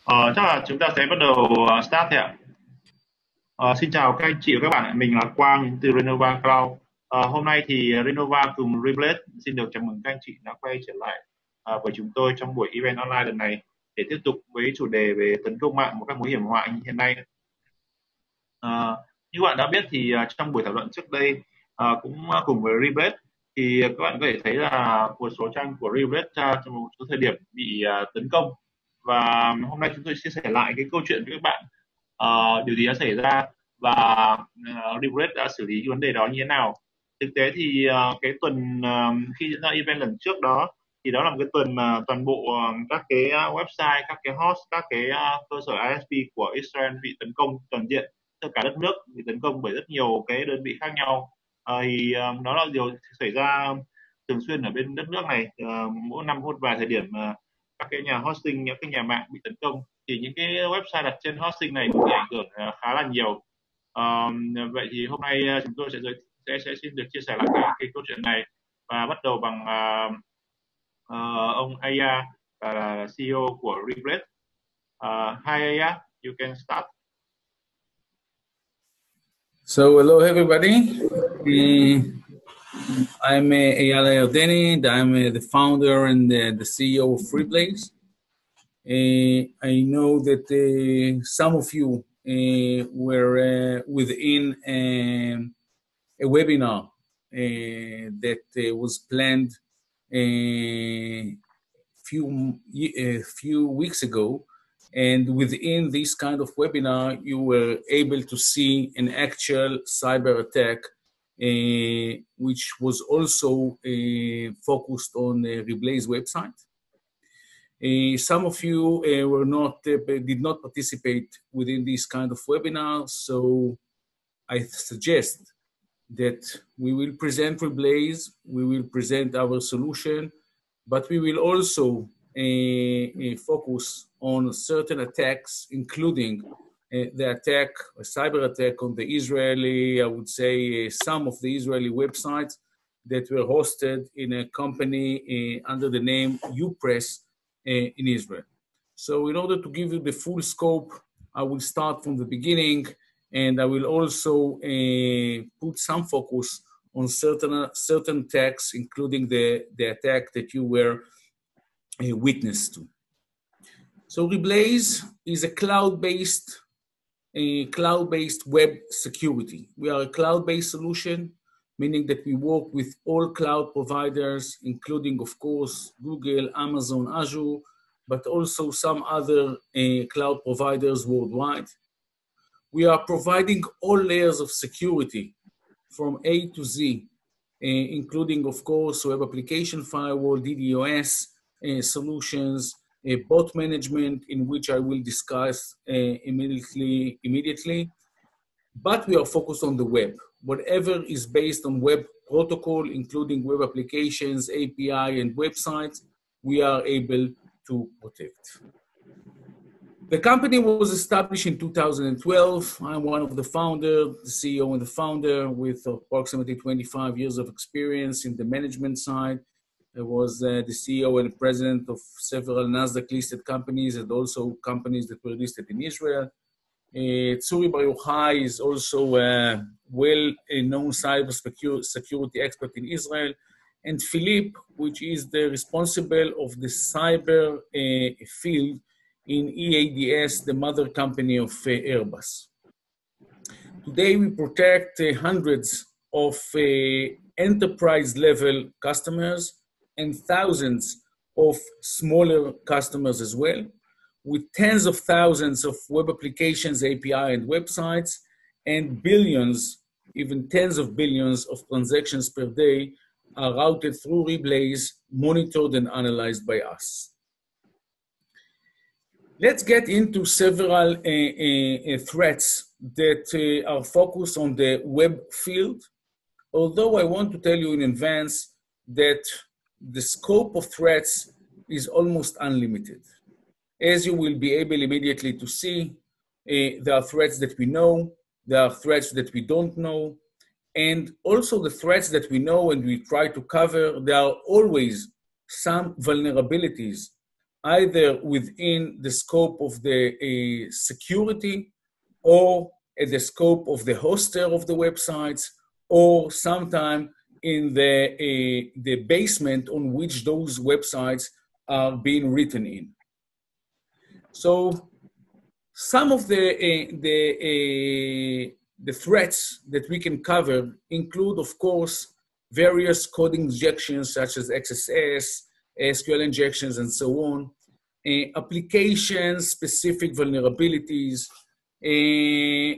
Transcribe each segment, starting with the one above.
Chắc là chúng ta sẽ bắt đầu start thôi ạ. Xin chào các anh chị và các bạn, mình là Quang từ Renova Cloud. Hôm nay thì Renova cùng Reblaze xin được chào mừng các anh chị đã quay trở lại với chúng tôi trong buổi event online lần này để tiếp tục với chủ đề về tấn công mạng một các mối hiểm họa như hiện nay. Như bạn đã biết thì trong buổi thảo luận trước đây cũng cùng với Reblaze thì các bạn có thể thấy là một số trang của Reblaze trong một số thời điểm bị tấn công, và hôm nay chúng tôi chia sẻ lại cái câu chuyện với các bạn điều gì đã xảy ra và Reblaze đã xử lý vấn đề đó như thế nào. Thực tế thì cái tuần khi diễn ra event lần trước đó thì đó là một cái tuần mà toàn bộ các cái website, các cái host, các cái cơ sở ISP của Israel bị tấn công toàn diện, tất cả đất nước bị tấn công bởi rất nhiều cái đơn vị khác nhau. Thì đó là điều xảy ra thường xuyên ở bên đất nước này. Mỗi năm một vài thời điểm các cái nhà hosting, những cái nhà mạng bị tấn công thì những cái website đặt trên hosting này cũng bị ảnh hưởng khá là nhiều. Vậy thì hôm nay chúng tôi sẽ xin được chia sẻ lại cái câu chuyện này và bắt đầu bằng ông Aya, là CEO của Reblaze. Hi Aya, you can start. So hello everybody. I'm Eyal Yardeni, and I'm the founder and the CEO of Reblaze. I know that some of you were within a webinar that was planned a few weeks ago, and within this kind of webinar, you were able to see an actual cyber attack, which was also focused on the Reblaze website. Some of you did not participate within this kind of webinar, so I suggest that we will present Reblaze, we will present our solution, but we will also focus on certain attacks, including the attack, a cyber attack on the Israeli, I would say some of the Israeli websites that were hosted in a company under the name Upress in Israel. So in order to give you the full scope, I will start from the beginning, and I will also put some focus on certain attacks, including the attack that you were a witness to. So Reblaze is a cloud-based web security. We are a cloud-based solution, meaning that we work with all cloud providers, including, of course, Google, Amazon, Azure, but also some other cloud providers worldwide. We are providing all layers of security from A to Z, including, of course, web application firewall, DDoS solutions, bot management, in which I will discuss immediately. But we are focused on the web. Whatever is based on web protocol, including web applications, API, and websites, we are able to protect. The company was established in 2012. I'm one of the founders, the CEO and the founder, with approximately 25 years of experience in the management side. I was the CEO and president of several NASDAQ-listed companies and also companies that were listed in Israel. Tsuri Bar Yochai is also a well-known cybersecurity expert in Israel. And Philippe, which is the responsible of the cyber field in EADS, the mother company of Airbus. Today, we protect hundreds of enterprise-level customers and thousands of smaller customers as well, with tens of thousands of web applications, API, and websites, and billions, even tens of billions of transactions per day are routed through Reblaze, monitored and analyzed by us. Let's get into several threats that are focused on the web field, although I want to tell you in advance that the scope of threats is almost unlimited. As you will be able immediately to see, there are threats that we know, there are threats that we don't know, and also the threats that we know and we try to cover, there are always some vulnerabilities either within the scope of the security or at the scope of the hoster of the websites, or sometime in the basement on which those websites are being written in. So some of the threats that we can cover include, of course, various coding injections such as XSS, SQL injections, and so on, application-specific vulnerabilities,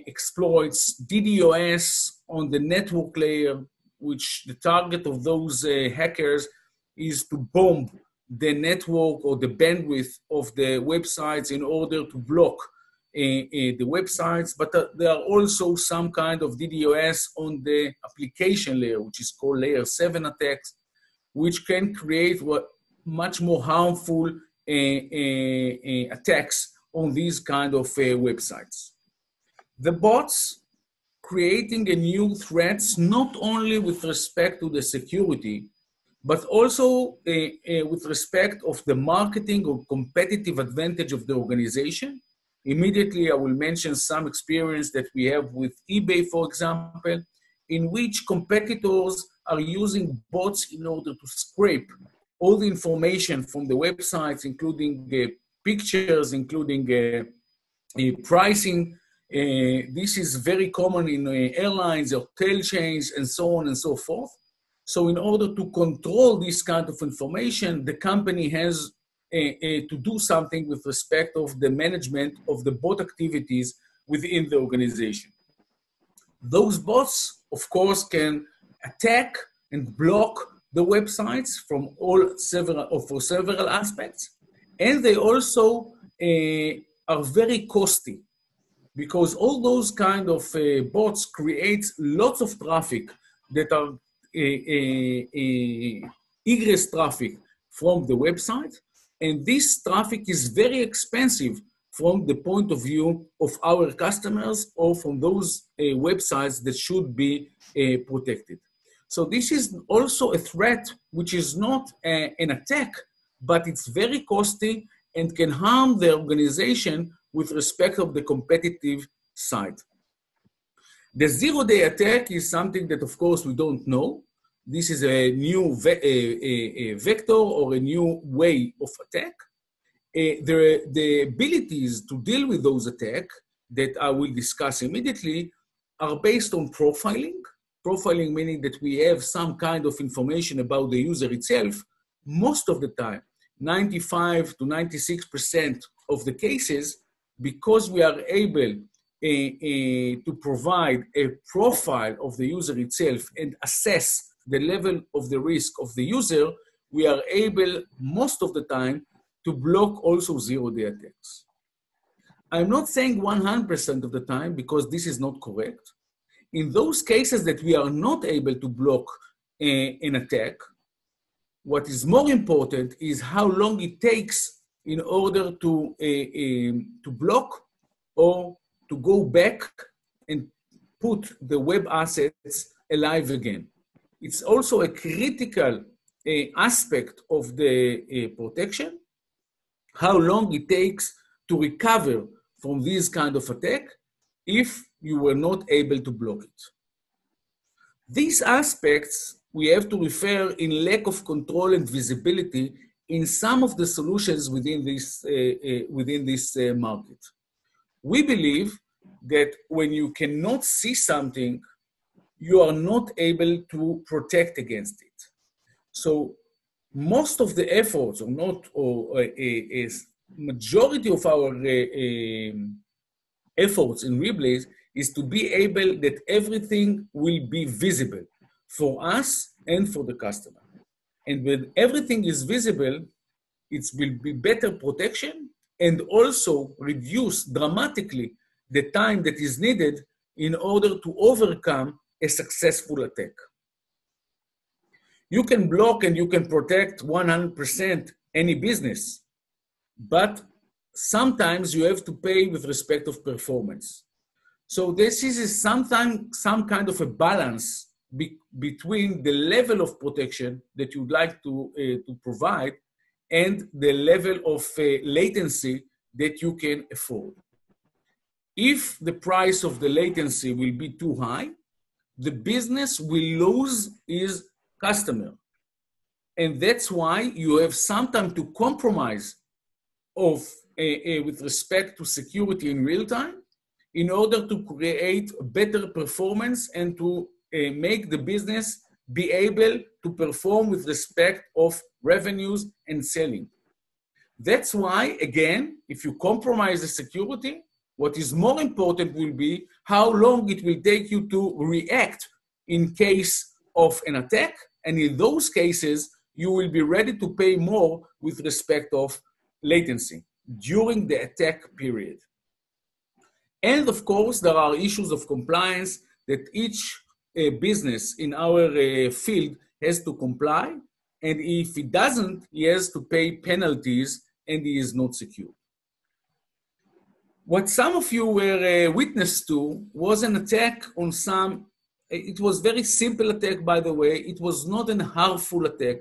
exploits, DDoS on the network layer, which the target of those hackers is to bomb the network or the bandwidth of the websites in order to block the websites, but there are also some kind of DDoS on the application layer, which is called layer 7 attacks, which can create much more harmful attacks on these kind of websites. The bots creating a new threats, not only with respect to the security, but also with respect of the marketing or competitive advantage of the organization. Immediately, I will mention some experience that we have with eBay, for example, in which competitors are using bots in order to scrape all the information from the websites, including pictures, including pricing. This is very common in airlines, hotel chains, and so on and so forth. So in order to control this kind of information, the company has to do something with respect of the management of the bot activities within the organization. Those bots, of course, can attack and block the websites from several aspects, and they also are very costly because all those kind of bots create lots of traffic that are egress traffic from the website, and this traffic is very expensive from the point of view of our customers or from those websites that should be protected. So this is also a threat which is not an attack, but it's very costly and can harm the organization with respect of the competitive side. The zero-day attack is something that, of course, we don't know. This is a new vector or a new way of attack. The abilities to deal with those attacks that I will discuss immediately are based on profiling. Profiling meaning that we have some kind of information about the user itself. Most of the time, 95 to 96% of the cases, because we are able to provide a profile of the user itself and assess the level of the risk of the user, we are able, most of the time, to block also zero-day attacks. I'm not saying 100% of the time because this is not correct. In those cases that we are not able to block an attack, what is more important is how long it takes in order to block or to go back and put the web assets alive again. It's also a critical aspect of the protection, how long it takes to recover from this kind of attack if you were not able to block it. These aspects we have to refer in lack of control and visibility in some of the solutions within this market. We believe that when you cannot see something, you are not able to protect against it. So most of the efforts, a majority of our efforts in Reblaze is to be able that everything will be visible for us and for the customer. And when everything is visible, it will be better protection and also reduce dramatically the time that is needed in order to overcome a successful attack. You can block and you can protect 100% any business, but sometimes you have to pay with respect of performance. So this is sometimes some kind of a balance between the level of protection that you'd like to provide and the level of latency that you can afford. If the price of the latency will be too high, the business will lose its customer. And that's why you have sometimes to compromise with respect to security in real time in order to create better performance and to make the business be able to perform with respect of revenues and selling. That's why, again, if you compromise the security, what is more important will be how long it will take you to react in case of an attack. And in those cases, you will be ready to pay more with respect of latency during the attack period. And of course, there are issues of compliance that each business in our field has to comply. And if it doesn't, he has to pay penalties and he is not secure. What some of you were witness to was an attack on some, it was very simple attack, by the way. It was not an harmful attack.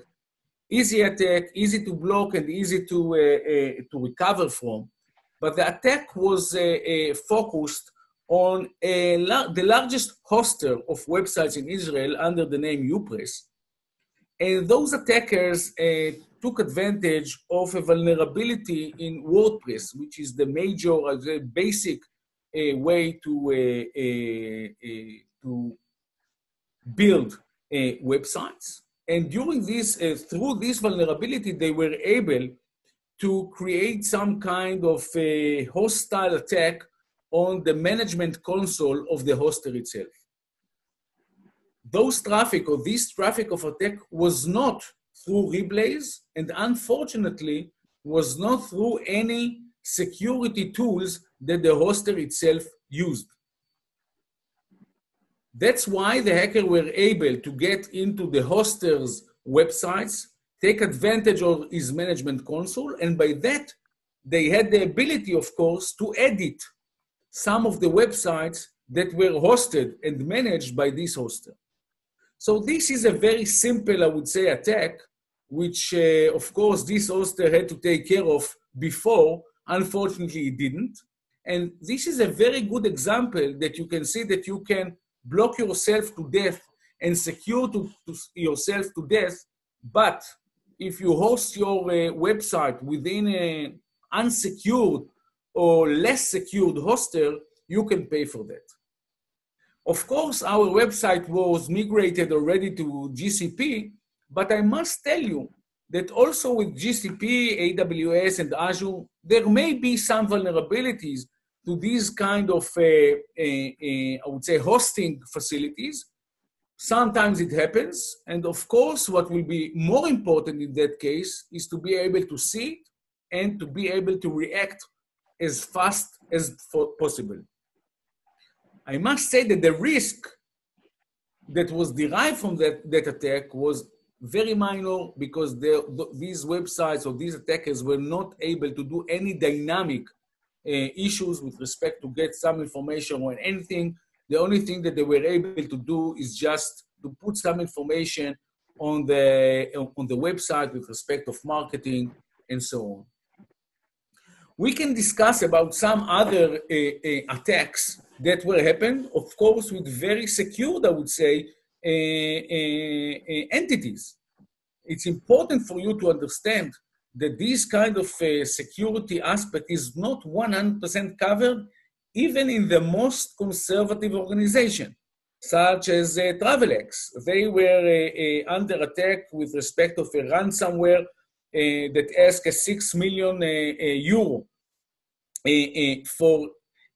Easy attack, easy to block and easy to recover from. But the attack was focused on the largest hoster of websites in Israel under the name Upress. And those attackers took advantage of a vulnerability in WordPress, which is the major, basic way to build websites. And during this, through this vulnerability, they were able to create some kind of a hostile attack on the management console of the hoster itself. Those traffic or this traffic of attack was not through Reblaze and unfortunately was not through any security tools that the hoster itself used. That's why the hacker were able to get into the hoster's websites, take advantage of his management console, and by that, they had the ability, of course, to edit some of the websites that were hosted and managed by this hoster. So this is a very simple, I would say, attack, which, of course, this hoster had to take care of before. Unfortunately, it didn't. And this is a very good example that you can see that you can block yourself to death and secure yourself to death. But if you host your website within an unsecured or less secured hoster, you can pay for that. Of course, our website was migrated already to GCP, but I must tell you that also with GCP, AWS, and Azure, there may be some vulnerabilities to these kind of, I would say, hosting facilities. Sometimes it happens. And of course, what will be more important in that case is to be able to see it and to be able to react as fast as possible. I must say that the risk that was derived from that attack was very minor because these websites or these attackers were not able to do any dynamic issues with respect to get some information or anything. The only thing that they were able to do is just to put some information on the website with respect of marketing and so on. We can discuss about some other attacks that will happen, of course, with very secured, I would say, entities. It's important for you to understand that this kind of security aspect is not 100% covered, even in the most conservative organization, such as TRAVELEX. They were under attack with respect of a ransomware that asked a 6 million euro for,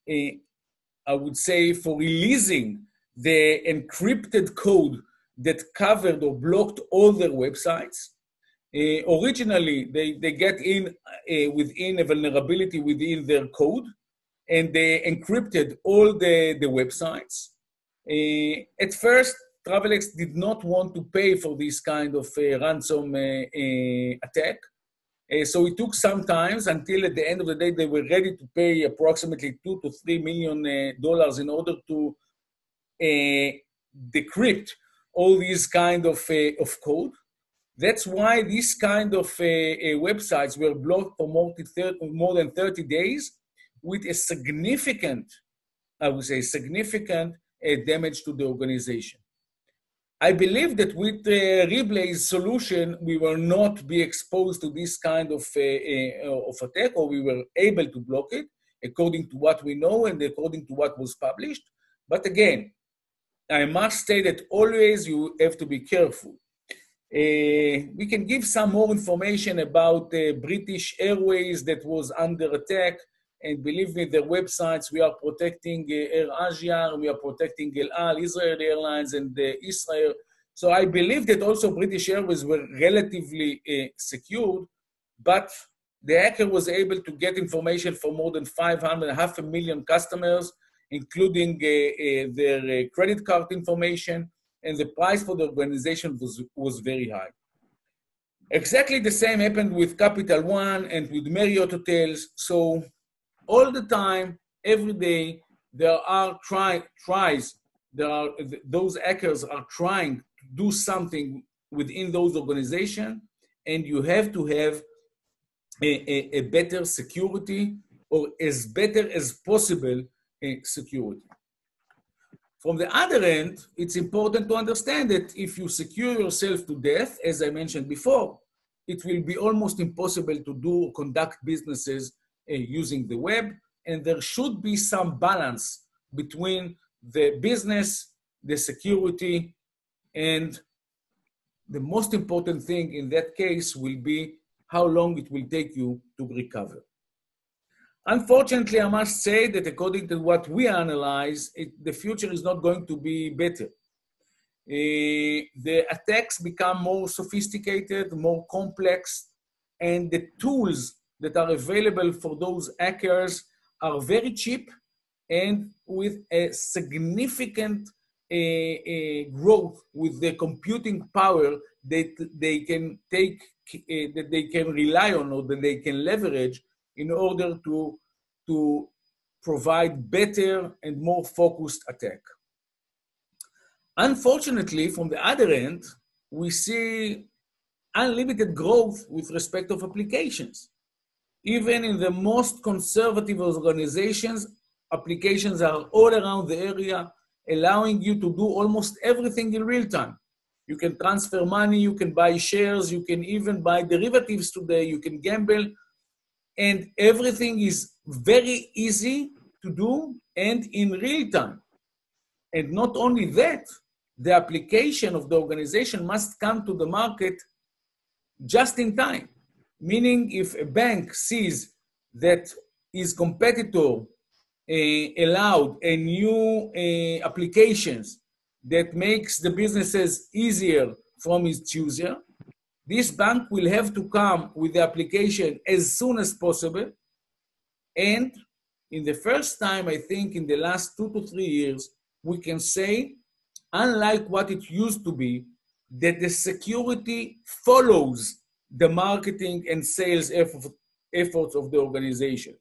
I would say, for releasing the encrypted code that covered or blocked all their websites. Originally, they get in within a vulnerability within their code, and they encrypted all the websites. At first, TRAVELEX did not want to pay for this kind of ransom attack. So it took some time until at the end of the day, they were ready to pay approximately $2 to $3 million in order to decrypt all these kind of code. That's why these kind of websites were blocked for more than 30 days with a significant, I would say, significant damage to the organization. I believe that with the Reblaze solution, we will not be exposed to this kind of attack, or we were able to block it according to what we know and according to what was published. But again, I must say that always you have to be careful. We can give some more information about British Airways that was under attack. And believe me, their websites, we are protecting Air Asia, we are protecting El Al, Israel Airlines, and Israel. So I believe that also British Airways were relatively secured, but the hacker was able to get information from more than 500,000 customers, including their credit card information, and the price for the organization was very high. Exactly the same happened with Capital One and with Marriott Hotels. So all the time, every day, there are those hackers are trying to do something within those organizations, and you have to have a better security, or as better as possible security. From the other end, it's important to understand that if you secure yourself to death, as I mentioned before, it will be almost impossible to do or conduct businesses using the web, and there should be some balance between the business, the security, and the most important thing in that case will be how long it will take you to recover. Unfortunately, I must say that according to what we analyze, the future is not going to be better. The attacks become more sophisticated, more complex, and the tools that are available for those hackers are very cheap and with a significant growth with the computing power that they can take, that they can rely on, or that they can leverage in order to provide better and more focused attack. Unfortunately, from the other end, we see unlimited growth with respect of applications. Even in the most conservative organizations, applications are all around the area, allowing you to do almost everything in real time. You can transfer money, you can buy shares, you can even buy derivatives today, you can gamble, and everything is very easy to do and in real time. And not only that, the application of the organization must come to the market just in time. Meaning if a bank sees that his competitor allowed a new applications that makes the businesses easier from its user, this bank will have to come with the application as soon as possible. And in the first time, I think in the last 2 to 3 years, we can say, unlike what it used to be, that the security follows the marketing and sales efforts of the organizations.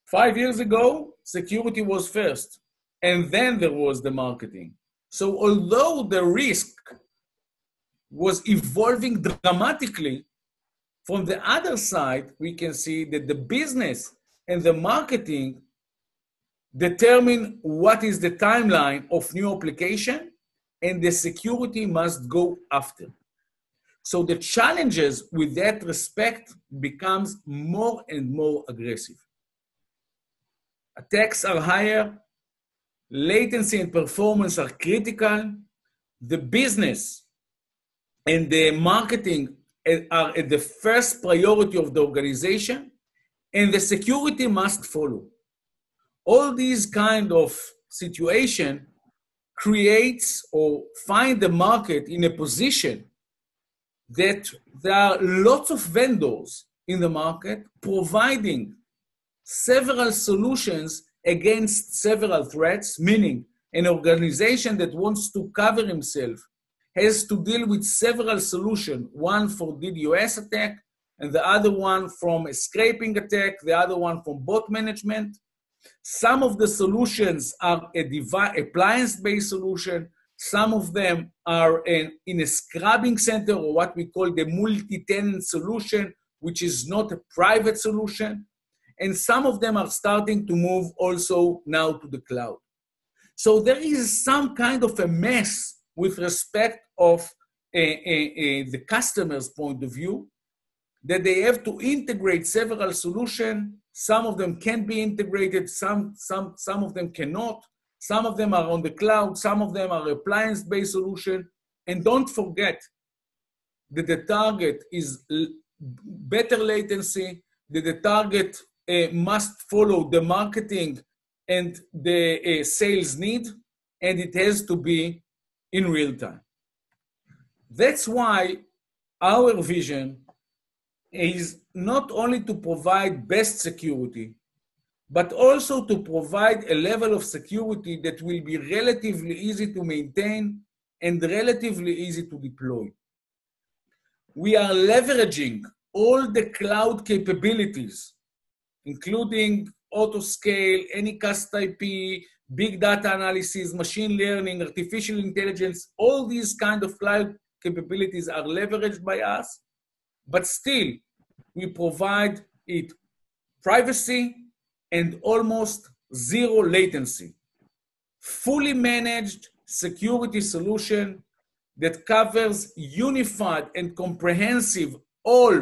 5 years ago, security was first, and then there was the marketing. So although the risk was evolving dramatically, from the other side, we can see that the business and the marketing determine what is the timeline of new application, and the security must go after. So the challenges with that respect becomes more and more aggressive. Attacks are higher, latency and performance are critical, the business and the marketing are at the first priority of the organization, and the security must follow. All these kind of situation creates or find the market in a position that there are lots of vendors in the market providing several solutions against several threats, meaning an organization that wants to cover himself has to deal with several solutions, one for DDoS attack, and the other one from a scraping attack, the other one from bot management. Some of the solutions are appliance-based solution, Some of them are in a scrubbing center, or what we call the multi-tenant solution, which is not a private solution. And some of them are starting to move also now to the cloud. So there is some kind of a mess with respect of the customer's point of view, that they have to integrate several solutions. Some of them can be integrated, some of them cannot. Some of them are on the cloud, some of them are appliance-based solution. And don't forget that the target is better latency, that the target must follow the marketing and the sales need, and it has to be in real time. That's why our vision is not only to provide best security, but also to provide a level of security that will be relatively easy to maintain and relatively easy to deploy. We are leveraging all the cloud capabilities, including autoscale, anycast IP, big data analysis, machine learning, artificial intelligence. All these kind of cloud capabilities are leveraged by us, but still we provide it privacy and almost zero latency. Fully managed security solution that covers unified and comprehensive all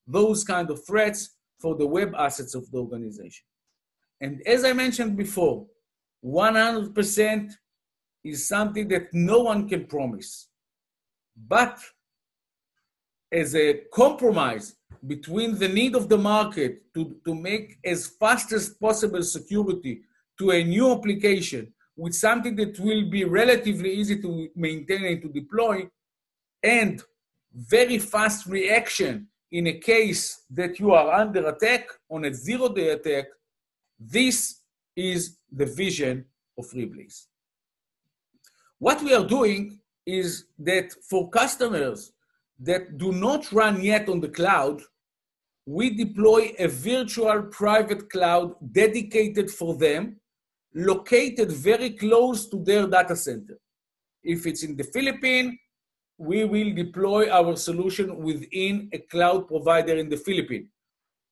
those kind of threats for the web assets of the organization. And as I mentioned before, 100% is something that no one can promise. But as a compromise between the need of the market to make as fast as possible security to a new application with something that will be relatively easy to maintain and to deploy, and very fast reaction in a case that you are under attack, on a zero-day attack, this is the vision of Reblaze. What we are doing is that for customers that do not run yet on the cloud, we deploy a virtual private cloud dedicated for them, located very close to their data center. If it's in the Philippines, we will deploy our solution within a cloud provider in the Philippines.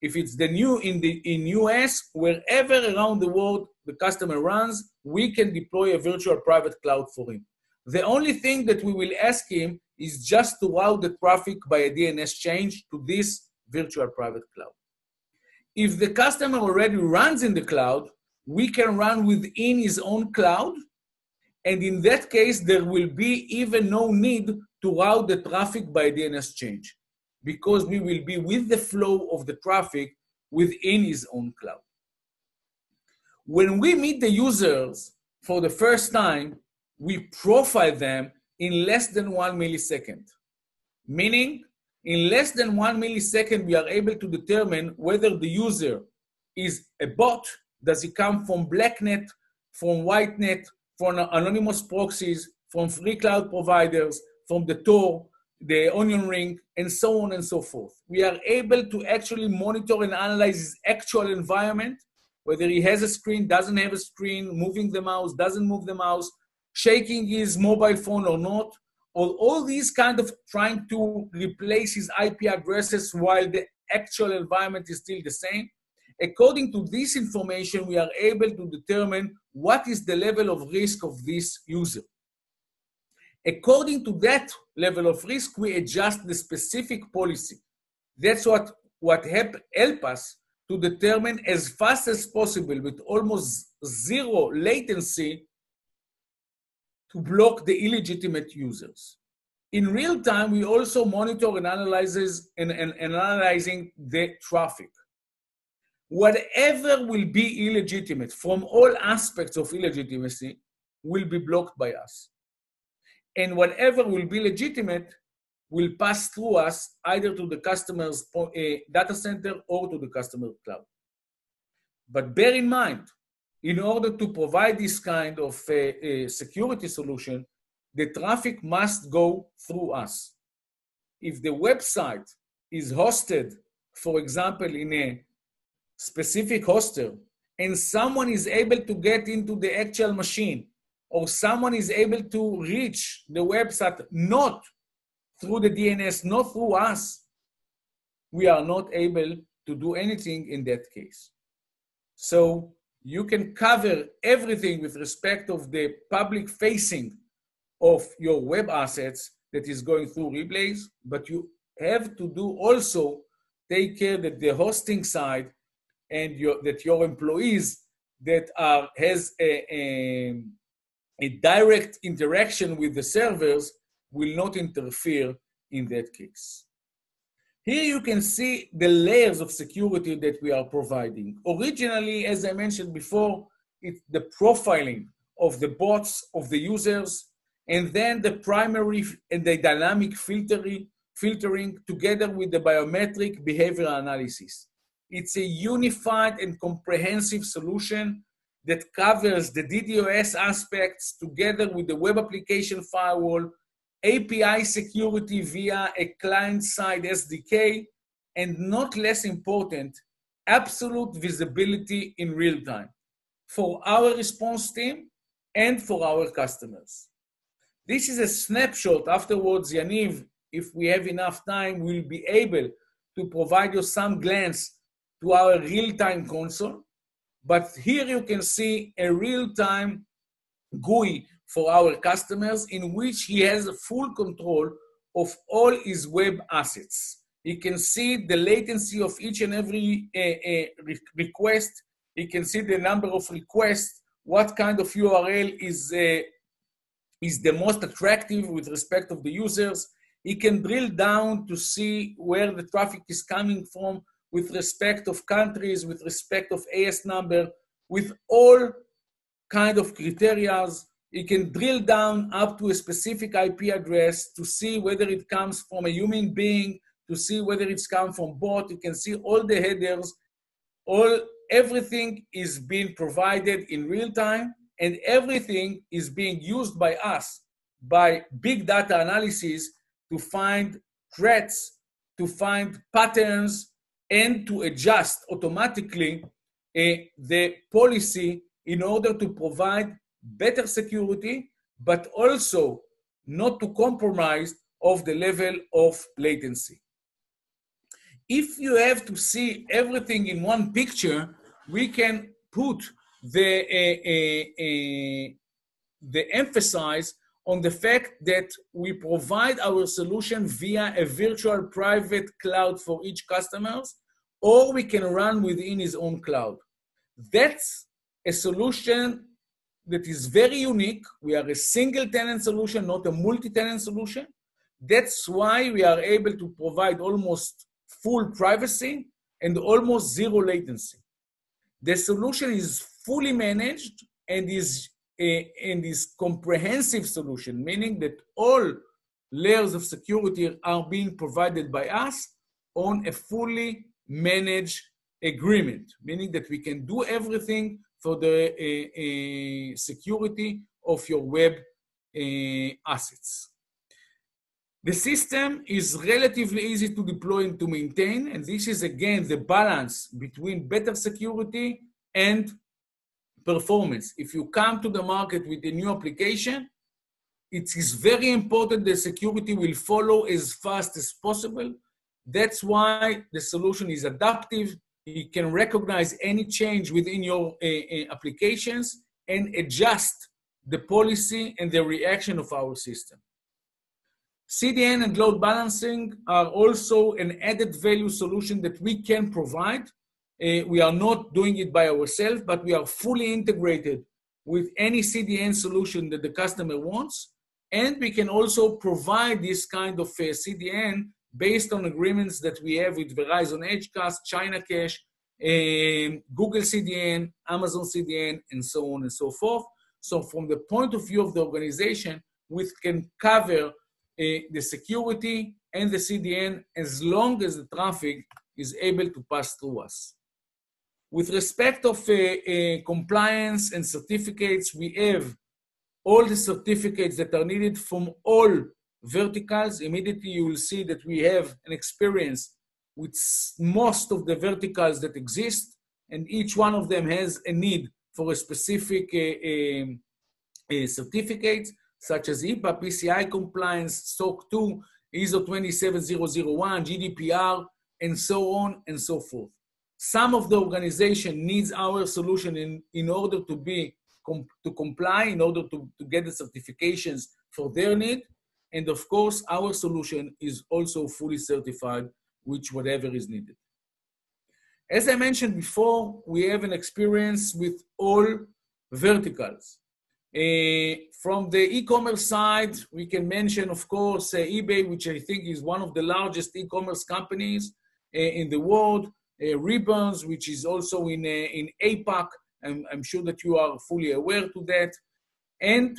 If it's in US, wherever around the world the customer runs, we can deploy a virtual private cloud for him. The only thing that we will ask him is just to route the traffic by a DNS change to this virtual private cloud. If the customer already runs in the cloud, we can run within his own cloud. And in that case, there will be even no need to route the traffic by DNS change, because we will be with the flow of the traffic within his own cloud. When we meet the users for the first time, we profile them in less than 1 millisecond. Meaning, in less than 1 millisecond, we are able to determine whether the user is a bot. Does he come from Blacknet, from Whitenet, from anonymous proxies, from free cloud providers, from the Tor, the Onion Ring, and so on and so forth. We are able to actually monitor and analyze his actual environment, whether he has a screen, doesn't have a screen, moving the mouse, doesn't move the mouse, shaking his mobile phone or not, or all these kind of trying to replace his IP addresses while the actual environment is still the same. According to this information, we are able to determine what is the level of risk of this user. According to that level of risk, we adjust the specific policy. That's what help us to determine as fast as possible with almost zero latency to block the illegitimate users. In real time, we also monitor and analyzing the traffic. Whatever will be illegitimate from all aspects of illegitimacy will be blocked by us. And whatever will be legitimate will pass through us either to the customer's data center or to the customer cloud. But bear in mind, in order to provide this kind of security solution, the traffic must go through us. If the website is hosted, for example, in a specific hoster, and someone is able to get into the actual machine or someone is able to reach the website not through the DNS, not through us, we are not able to do anything in that case. So you can cover everything with respect of the public facing of your web assets that is going through Reblaze, but you have to do also take care that the hosting side and that your employees that has a direct interaction with the servers will not interfere in that case. Here you can see the layers of security that we are providing. Originally, as I mentioned before, it's the profiling of the bots of the users, and then the primary and the dynamic filtering together with the biometric behavioral analysis. It's a unified and comprehensive solution that covers the DDoS aspects together with the web application firewall, API security via a client-side SDK, and not less important, absolute visibility in real time for our response team and for our customers. This is a snapshot. Afterwards, Yaniv, if we have enough time, we'll be able to provide you some glance to our real-time console. But here you can see a real-time GUI for our customers in which he has full control of all his web assets. He can see the latency of each and every request. He can see the number of requests, what kind of URL is the most attractive with respect of the users. He can drill down to see where the traffic is coming from with respect of countries, with respect of AS number, with all kind of criteria. He can drill down up to a specific IP address to see whether it comes from a human being, to see whether it's come from bot. You can see all the headers. Everything is being provided in real time, and everything is being used by us, by big data analysis, to find threats, to find patterns, and to adjust automatically the policy in order to provide better security, but also not to compromise of the level of latency. If you have to see everything in one picture, we can put the emphasis on the fact that we provide our solution via a virtual private cloud for each customer, or we can run within his own cloud. That's a solution that is very unique. We are a single tenant solution, not a multi-tenant solution. That's why we are able to provide almost full privacy and almost zero latency. The solution is fully managed and is comprehensive solution, meaning that all layers of security are being provided by us on a fully managed agreement, meaning that we can do everything for the security of your web assets. The system is relatively easy to deploy and to maintain, and this is again the balance between better security and performance. If you come to the market with a new application, it is very important that security will follow as fast as possible. That's why the solution is adaptive. You can recognize any change within your applications and adjust the policy and the reaction of our system. CDN and load balancing are also an added value solution that we can provide. We are not doing it by ourselves, but we are fully integrated with any CDN solution that the customer wants. And we can also provide this kind of CDN based on agreements that we have with Verizon Edgecast, China Cache, Google CDN, Amazon CDN, and so on and so forth. So from the point of view of the organization, we can cover the security and the CDN as long as the traffic is able to pass through us. With respect of compliance and certificates, we have all the certificates that are needed from all verticals. Immediately you will see that we have an experience with most of the verticals that exist, and each one of them has a need for a specific certificates such as HIPAA, PCI compliance, SOC 2, ISO 27001, GDPR, and so on and so forth. Some of the organization needs our solution in order to comply, in order to get the certifications for their need. And of course, our solution is also fully certified, which whatever is needed. As I mentioned before, we have an experience with all verticals. From the e-commerce side, we can mention, of course, eBay, which I think is one of the largest e-commerce companies in the world. REEBONZ, which is also in APAC. I'm sure that you are fully aware to that. And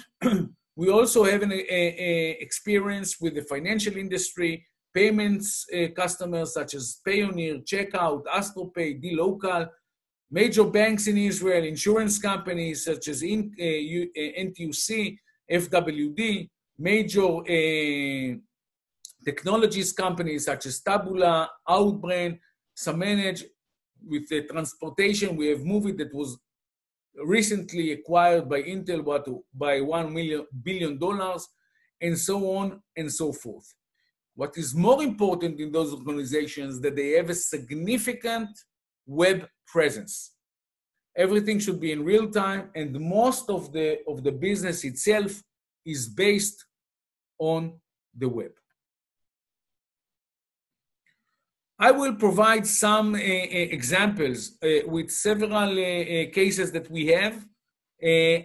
we also have an experience with the financial industry, payments customers such as PAYONEER, Checkout, AstroPay, dLocal, major banks in Israel, insurance companies such as NTUC, FWD, major technologies companies such as Tabula, Outbrain, Samanage. With the transportation, we have Movie that was recently acquired by Intel by $1 billion, and so on and so forth. What is more important in those organizations that they have a significant web presence. Everything should be in real time, and most of the business itself is based on the web. I will provide some examples with several cases that we have,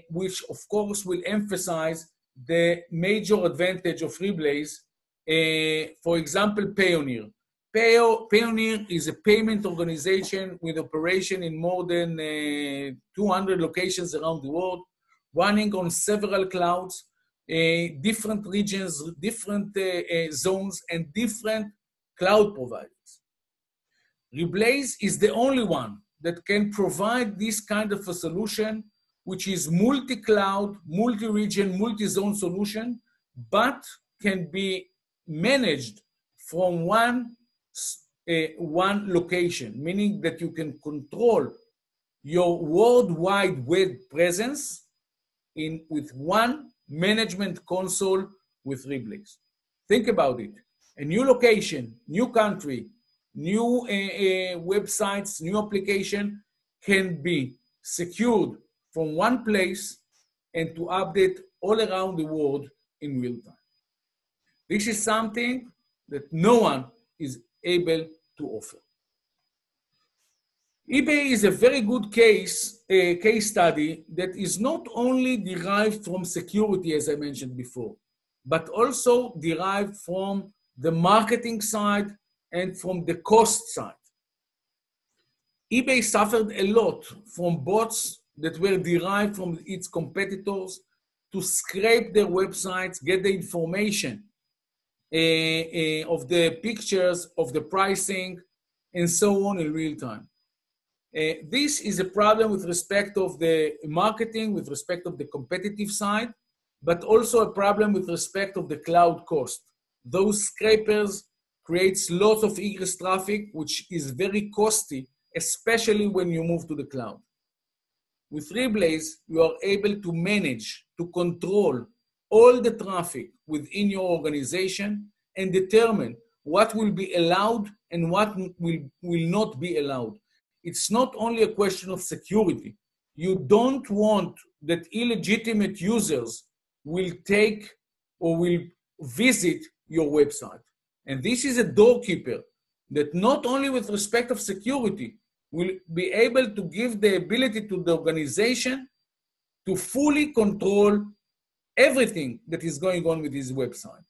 which of course will emphasize the major advantage of Reblaze. For example, PAYONEER. PAYONEER is a payment organization with operation in more than 200 locations around the world, running on several clouds, different regions, different zones, and different cloud providers. Reblaze is the only one that can provide this kind of a solution, which is multi-cloud, multi-region, multi-zone solution, but can be managed from one location, meaning that you can control your worldwide web presence with one management console with Reblaze. Think about it. A new location, new country, new websites, new application can be secured from one place and to update all around the world in real time. This is something that no one is able to offer. eBay is a very good case study that is not only derived from security, as I mentioned before, but also derived from the marketing side and from the cost side. eBay suffered a lot from bots that were derived from its competitors to scrape their websites, get the information of the pictures, of the pricing, and so on in real time. This is a problem with respect of the marketing, with respect of the competitive side, but also a problem with respect of the cloud cost. Those scrapers creates lots of egress traffic, which is very costly, especially when you move to the cloud. With Reblaze, you are able to manage, to control all the traffic within your organization and determine what will be allowed and what will not be allowed. It's not only a question of security. You don't want that illegitimate users will take or will visit your website. And this is a doorkeeper that not only with respect of security will be able to give the ability to the organization to fully control everything that is going on with his website.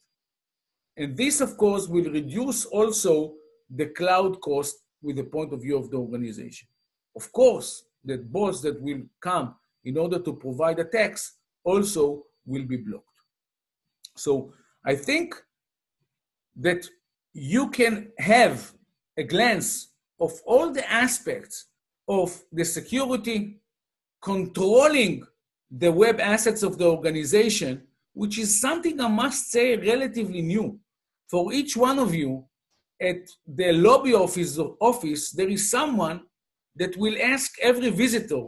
And this, of course, will reduce also the cloud cost with the point of view of the organization. Of course, the bots that will come in order to provide attacks also will be blocked. So I think that you can have a glance of all the aspects of the security, controlling the web assets of the organization, which is something I must say relatively new. For each one of you at the lobby of his office, there is someone that will ask every visitor,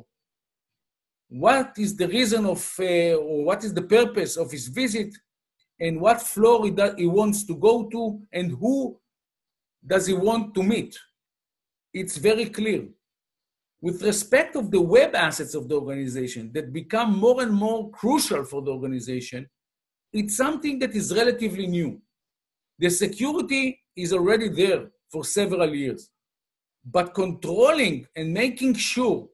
what is the reason of, or what is the purpose of his visit, and what floor he wants to go to, and who does he want to meet. It's very clear. With respect of the web assets of the organization that become more and more crucial for the organization, it's something that is relatively new. The security is already there for several years, but controlling and making sure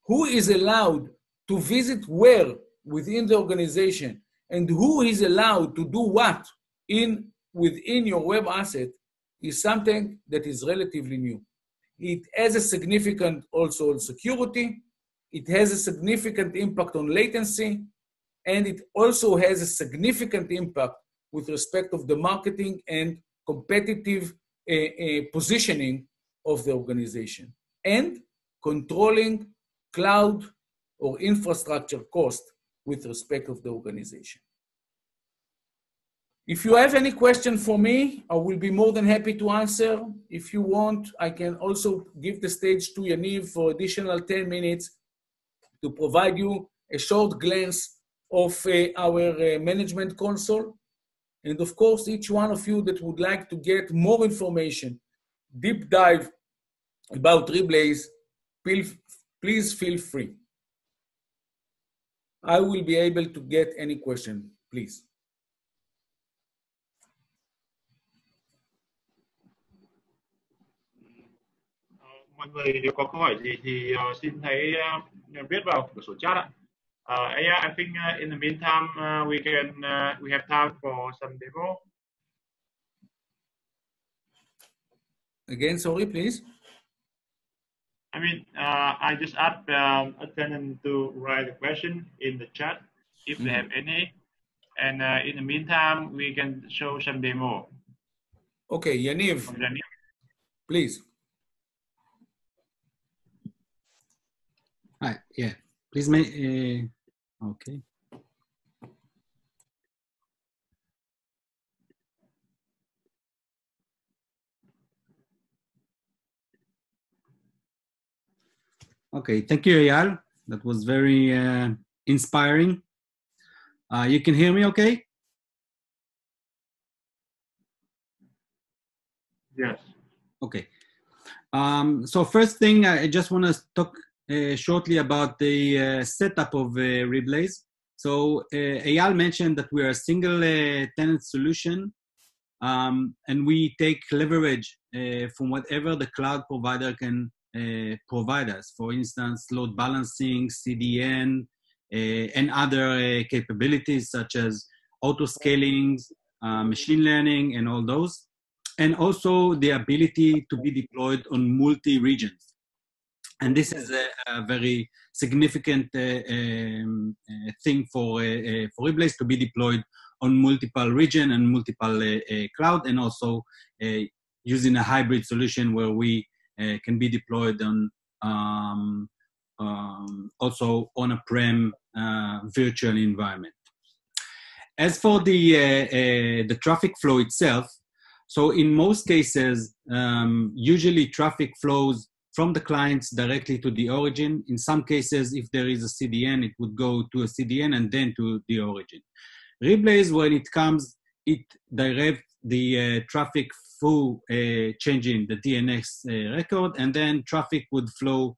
who is allowed to visit where within the organization and who is allowed to do what within your web asset is something that is relatively new. It has a significant also on security. It has a significant impact on latency, and it also has a significant impact with respect of the marketing and competitive positioning of the organization, and controlling cloud or infrastructure cost with respect of the organization. If you have any question for me, I will be more than happy to answer. If you want, I can also give the stage to Yaniv for additional 10 minutes to provide you a short glance of our management console. And of course, each one of you that would like to get more information, deep dive about Reblaze, please feel free. I will be able to get any question, please. Mọi người nếu có câu hỏi gì thì xin hãy viết vào cửa sổ chat ạ. Yeah, I think in the meantime we have time for some demo. Again, sorry, please. I mean, I just asked attendant to write a question in the chat if they have any, and in the meantime we can show some demo. Okay, Yaniv, please. Hi, yeah, please make, okay. Okay, thank you, Eyal. That was very inspiring. You can hear me okay? Yes. Okay. So first thing, I just want to talk shortly about the setup of Reblaze. So Eyal mentioned that we are a single tenant solution, and we take leverage from whatever the cloud provider can provide us. For instance, load balancing, CDN, and other capabilities such as auto-scaling, machine learning, and all those. And also the ability to be deployed on multi-regions. And this is a very significant thing for Reblaze to be deployed on multiple region and multiple cloud, and also using a hybrid solution where we can be deployed on also on a prem virtual environment. As for the traffic flow itself, so in most cases, usually traffic flows from the clients directly to the origin. In some cases, if there is a CDN, it would go to a CDN and then to the origin. Reblaze, when it comes, it directs the traffic through changing the DNS record, and then traffic would flow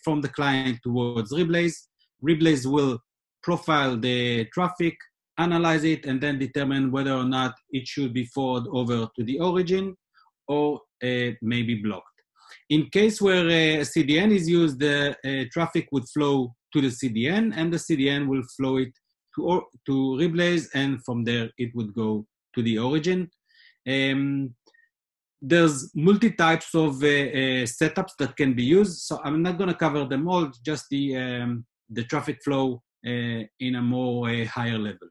from the client towards Reblaze. Reblaze will profile the traffic, analyze it, and then determine whether or not it should be forwarded over to the origin or may be blocked. In case where a CDN is used, the traffic would flow to the CDN, and the CDN will flow it to Reblaze, and from there it would go to the origin. There's multi-types of setups that can be used, so I'm not going to cover them all, just the traffic flow in a more higher level.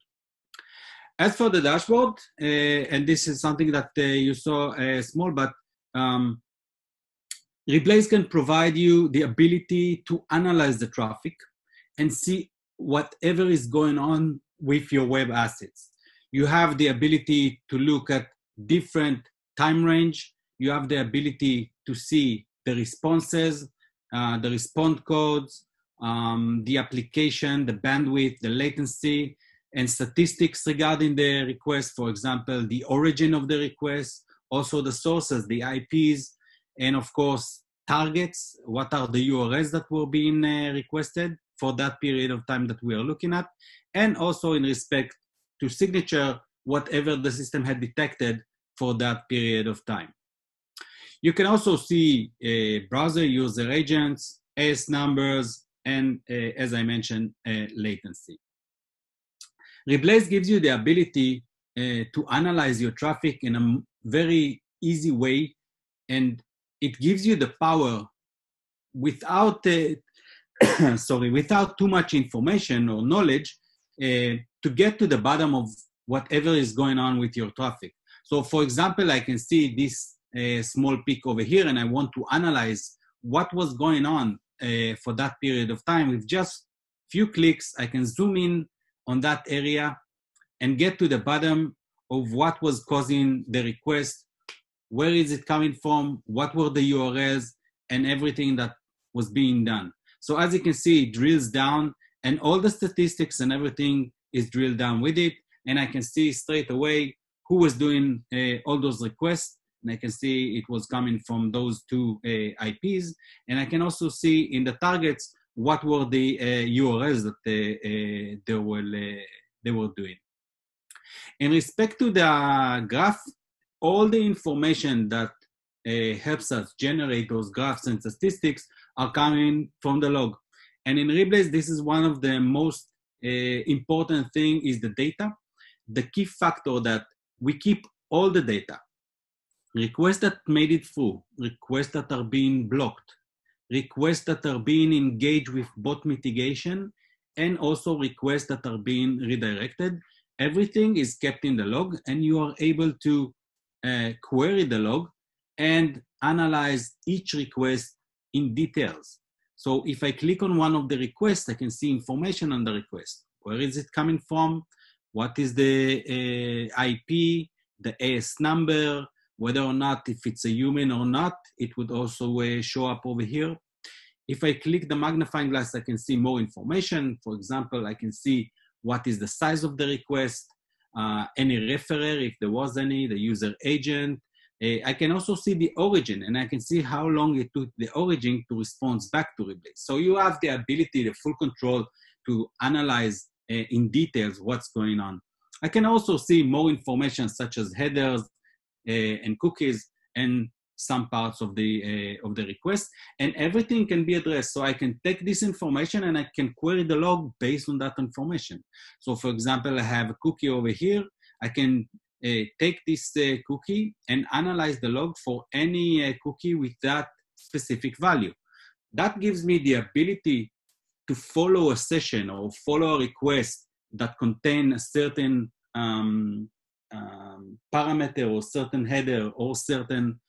As for the dashboard, and this is something that you saw small, but Reblaze can provide you the ability to analyze the traffic and see whatever is going on with your web assets. You have the ability to look at different time range. You have the ability to see the responses, the response codes, the application, the bandwidth, the latency, and statistics regarding the request. For example, the origin of the request, also the sources, the IPs, and of course, targets. What are the URLs that were being requested for that period of time that we are looking at, and also in respect to signature, whatever the system had detected for that period of time. You can also see browser user agents, AS numbers, and as I mentioned, latency. Reblaze gives you the ability to analyze your traffic in a very easy way, and it gives you the power without without too much information or knowledge to get to the bottom of whatever is going on with your traffic. So for example, I can see this small peak over here, and I want to analyze what was going on for that period of time. With just few clicks, I can zoom in on that area and get to the bottom of what was causing the request, where is it coming from, what were the URLs, and everything that was being done. So as you can see, it drills down, and all the statistics and everything is drilled down with it, and I can see straight away who was doing all those requests, and I can see it was coming from those two IPs, and I can also see in the targets what were the URLs that they were doing. In respect to the graph, all the information that helps us generate those graphs and statistics are coming from the log. And in Reblaze, this is one of the most important thing is the data. The key factor that we keep all the data. Requests that made it through, requests that are being blocked, requests that are being engaged with bot mitigation, and also requests that are being redirected. Everything is kept in the log, and you are able to query the log and analyze each request in details. So if I click on one of the requests, I can see information on the request. Where is it coming from? What is the IP, the AS number, whether or not, if it's a human or not, it would also show up over here. If I click the magnifying glass, I can see more information. For example, I can see what is the size of the request, any referrer, if there was any, the user agent. I can also see the origin, and I can see how long it took the origin to respond back to Reblaze. So you have the ability, the full control to analyze in details what's going on. I can also see more information such as headers and cookies and some parts of the request, and everything can be addressed. So I can take this information and I can query the log based on that information. So for example, I have a cookie over here. I can take this cookie and analyze the log for any cookie with that specific value. That gives me the ability to follow a session or follow a request that contain a certain parameter or certain header or certain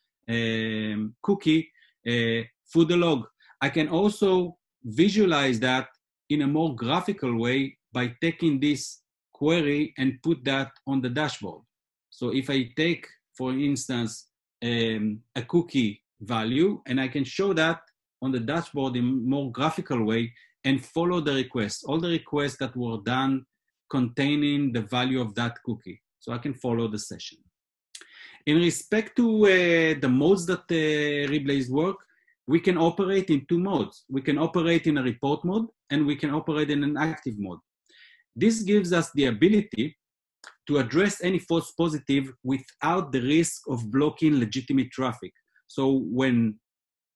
cookie through the log. I can also visualize that in a more graphical way by taking this query and put that on the dashboard. So if I take, for instance, a cookie value, and I can show that on the dashboard in a more graphical way and follow the requests, all the requests that were done containing the value of that cookie. So I can follow the session. In respect to the modes that Reblaze work, we can operate in two modes. We can operate in a report mode, and we can operate in an active mode. This gives us the ability to address any false positive without the risk of blocking legitimate traffic. So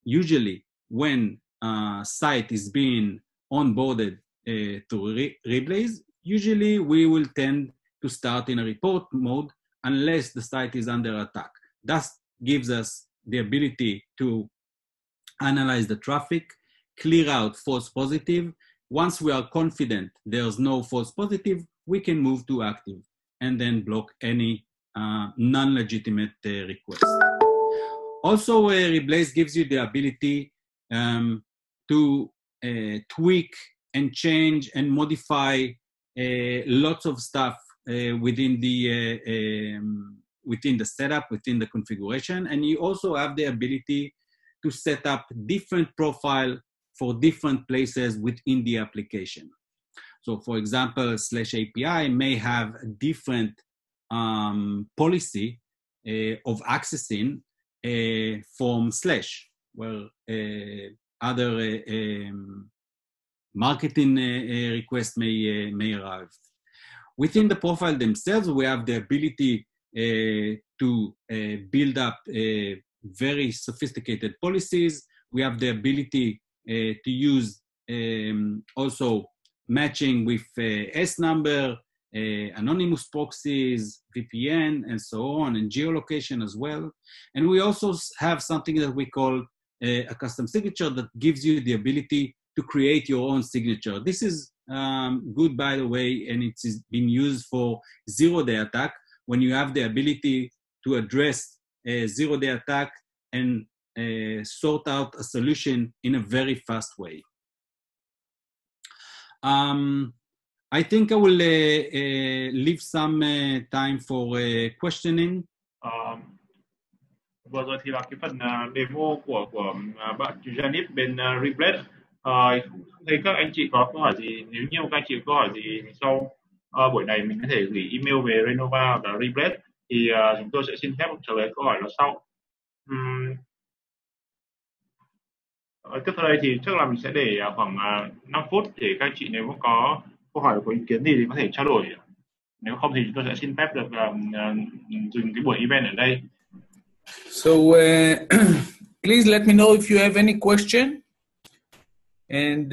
usually when a site is being onboarded to Reblaze, usually we will tend to start in a report mode unless the site is under attack. That gives us the ability to analyze the traffic, clear out false positive. Once we are confident there's no false positive, we can move to active and then block any non-legitimate request. Also, Reblaze gives you the ability to tweak and change and modify lots of stuff within the setup, within the configuration, and you also have the ability to set up different profile for different places within the application. So for example, /API may have a different policy of accessing from / where other marketing requests may arrive. Within the profile themselves, we have the ability to build up very sophisticated policies. We have the ability to use also matching with S number, anonymous proxies, VPN, and so on, and geolocation as well. And we also have something that we call a custom signature that gives you the ability to create your own signature. This is good, by the way, and it's been used for zero-day attack, when you have the ability to address a zero-day attack and sort out a solution in a very fast way. I think I will leave some time for questioning. Vừa rồi thì là cái phần demo của bạn Janip bên Reblaze. Thấy các anh chị có câu hỏi gì? Nếu như các anh chị có câu hỏi gì sau buổi này, mình có thể gửi email về Renova và Reblaze, thì chúng tôi sẽ xin phép trả lời câu hỏi đó sau. Tiếp theo đây thì chắc là mình sẽ để khoảng 5 phút để các anh chị nếu có câu hỏi có ý kiến gì thì có thể trao đổi. Nếu không thì chúng tôi sẽ xin phép được dừng cái buổi event ở đây. So please let me know if you have any question, and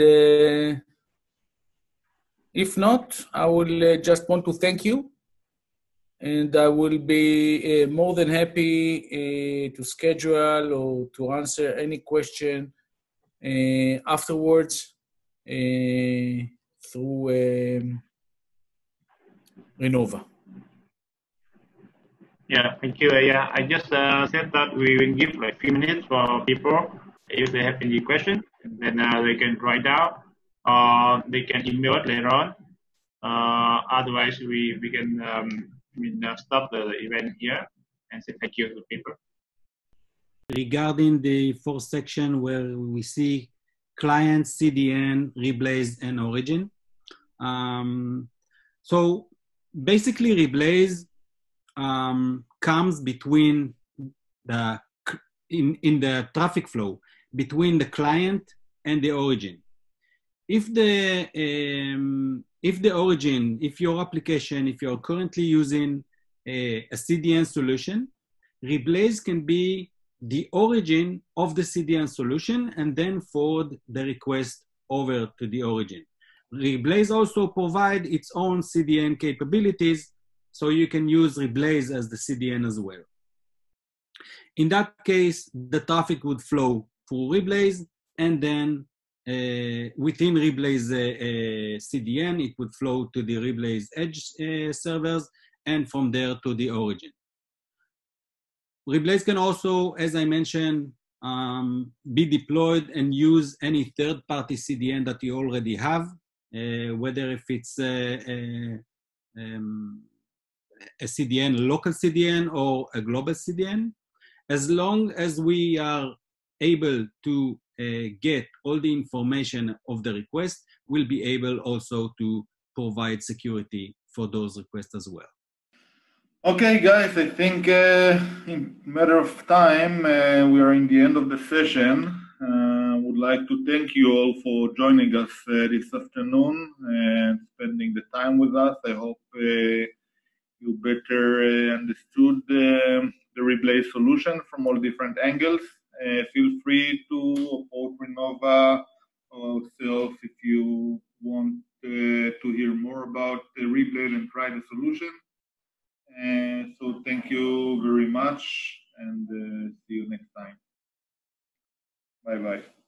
if not, I will just want to thank you, and I will be more than happy to schedule or to answer any question afterwards through Renova. Yeah, thank you. Yeah, I just said that we will give like 3 minutes for people if they have any question, and then they can write down, they can email it later on. Otherwise, we can stop the event here and say thank you to people. Regarding the fourth section where we see client, CDN, Reblaze, and origin. So basically, Reblaze comes between in the traffic flow between the client and the origin. If the origin, if your application, if you're currently using a CDN solution, Reblaze can be the origin of the CDN solution and then forward the request over to the origin. Reblaze also provides its own CDN capabilities, so you can use Reblaze as the CDN as well. In that case, the traffic would flow through Reblaze, and then within Reblaze CDN, it would flow to the Reblaze edge servers, and from there to the origin. Reblaze can also, as I mentioned, be deployed and use any third-party CDN that you already have, whether if it's a CDN, a local CDN, or a global CDN. As long as we are able to get all the information of the request, we'll be able also to provide security for those requests as well. Okay, guys, I think in matter of time, we are in the end of the session. Would like to thank you all for joining us this afternoon and spending the time with us. I hope you better understood the Reblaze solution from all different angles. Feel free to approach Renova yourself if you want to hear more about the Reblaze and try the solution. So thank you very much, and see you next time. Bye-bye.